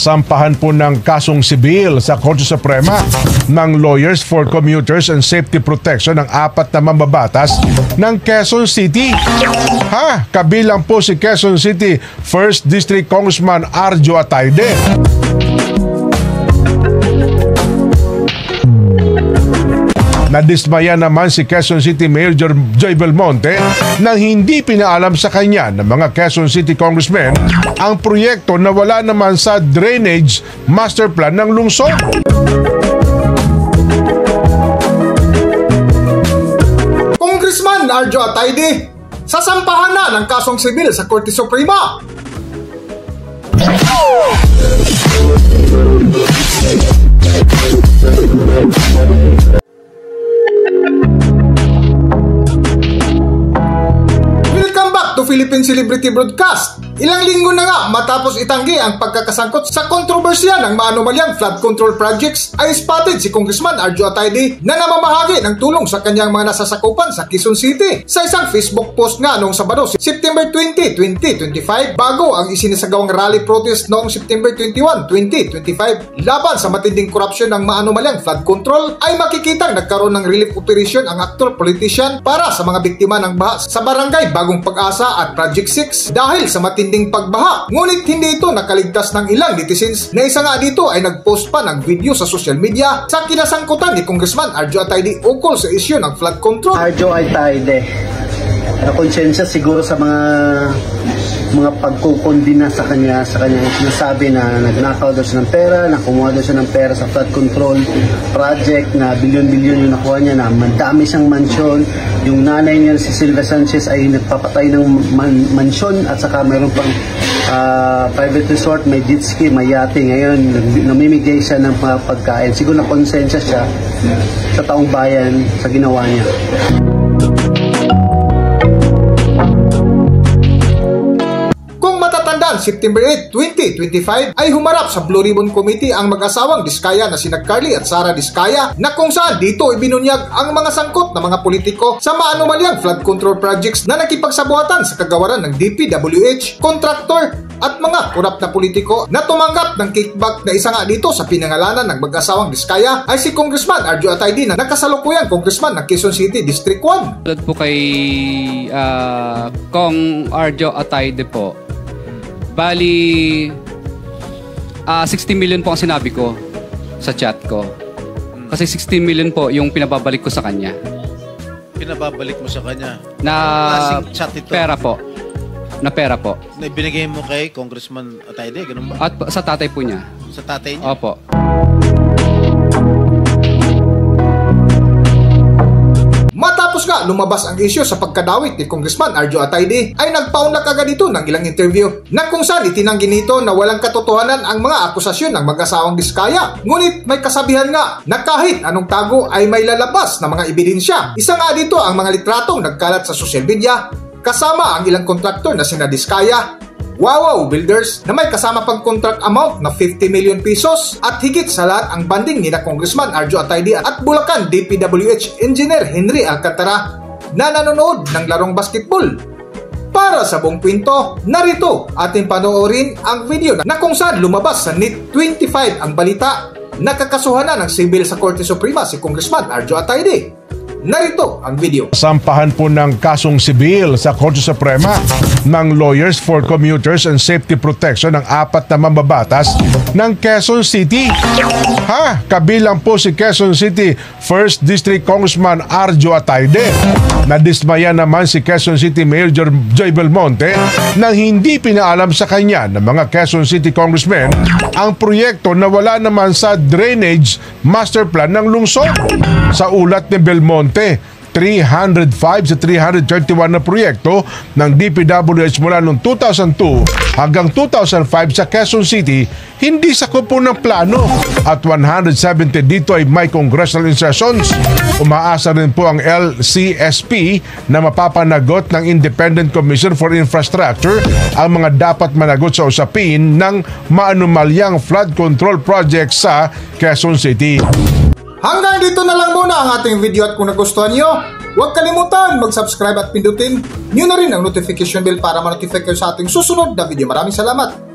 Sampahan po ng kasong sibil sa Korte Suprema ng Lawyers for Commuters and Safety Protection ng 4 na mambabatas ng Quezon City. Kabilang po si Quezon City 1st District Congressman Arjo Atayde. Nadismaya naman si Quezon City Mayor Joy Belmonte nang hindi pinaalam sa kanya ng mga Quezon City congressmen ang proyekto na wala naman sa drainage master plan ng lungsod. Congressman Arjo Atayde, sasampahan na ng kasong sibil sa Korte Suprema. Philippine Celebrity Broadcast. Ilang linggo na nga matapos itanggi ang pagkakasangkot sa kontrobersya ng maanomalyang flood control projects ay spotted si Congressman Arjo Atayde na namamahagi ng tulong sa kanyang mga nasasakupan sa Quezon City. Sa isang Facebook post nga noong Sabado, September 20, 2025, bago ang isinasagawang rally protest noong September 21, 2025 laban sa matinding korupsyon ng maanomalyang flood control, ay makikitang nagkaroon ng relief operation ang actor politician para sa mga biktima ng baha sa barangay Bagong Pag-asa at Project 6 dahil sa matinding pagbaha. Ngunit hindi ito nakaligtas ng ilang netizens na isa nga dito ay nagpost pa ng video sa social media sa kinasangkutan ni Congressman Arjo Atayde ukol sa isyu ng flood control. Arjo Atayde, nakonsensya siguro sa mga pagkukondina sa kanyang sinasabi na nagnakaw daw siya ng pera, nakumuha daw siya ng pera sa flood control project na bilyon-bilyon yung nakuha niya, na madami siyang mansyon. Yung nanay niya si Silvia Sanchez ay nagpapatay ng mansyon at saka mayroon pang private resort, may jet ski, may yate. Ngayon namimigay siya ng pagkain. Siguro na konsensya siya sa taong bayan sa ginawa niya. September 8, 2025 ay humarap sa Blue Ribbon Committee ang mag-asawang Diskaya na sina Carly at Sara Diskaya, na kung saan dito ibinunyag ang mga sangkot na mga politiko sa maanomalyang flood control projects na nakipagsabuatan sa kagawaran ng DPWH, contractor at mga kurap na politiko na tumanggap ng kickback. Na isa nga dito sa pinangalanan ng mag-asawang Diskaya ay si Congressman Arjo Atayde na nakasalukuyang congressman ng Quezon City District 1. Tulad po kay Kong Arjo Atayde po, bali 60 million po ang sinabi ko sa chat ko. Kasi 60 million po yung pinababalik ko sa kanya. Pinababalik mo sa kanya? Na chat ito? Pera po. Na pera po. Na ibinigay mo kay Congressman Atayde, ganun ba? At sa tatay po niya. Sa tatay niya? Opo. Matapos nga lumabas ang isyu sa pagkadawit ni Congressman Arjo Atayde, ay nagpaunlak agad ito ng ilang interview na kung saan itinanggi nito na walang katotohanan ang mga akusasyon ng mag-asawang Diskaya. Ngunit may kasabihan nga na kahit anong tago ay may lalabas na mga ebidensya. Isa nga dito ang mga litratong nagkalat sa social media kasama ang ilang kontraktor na sina Diskaya, Wow Builders na may kasama pang contract amount na 50 million pesos, at higit sa lahat ang banding ni na Congressman Arjo Atayde at Bulacan DPWH Engineer Henry Alcantara na nanonood ng larong basketball. Para sa buong kwento, narito ating panoorin ang video na kung saan lumabas sa NIT 25 ang balita na kakasuhan na ng sibil sa Korte Suprema si Congressman Arjo Atayde. Narito ang video. Sampahan po ng kasong sibil sa Korte Suprema ng Lawyers for Commuters and Safety Protection ng 4 na mambabatas ng Quezon City. Kabilang po si Quezon City 1st District Congressman Arjo Atayde. Nadismaya naman si Quezon City Mayor Joy Belmonte nang hindi pinaalam sa kanya ng mga Quezon City congressmen ang proyekto na wala naman sa drainage master plan ng lungsod. Sa ulat ni Belmonte, 305 sa 331 na proyekto ng DPWH mula noong 2002 hanggang 2005 sa Quezon City hindi sakop po ng plano, at 170 dito ay may congressional insertions. Umaasa rin po ang LCSP na mapapanagot ng Independent Commission for Infrastructure ang mga dapat managot sa usapin ng maanomalyang flood control project sa Quezon City. Hanggang dito na lang muna ang ating video, at kung nagustuhan nyo, huwag kalimutan mag-subscribe at pindutin nyo na rin ang notification bell para ma-notify kayo sa ating susunod na video. Maraming salamat!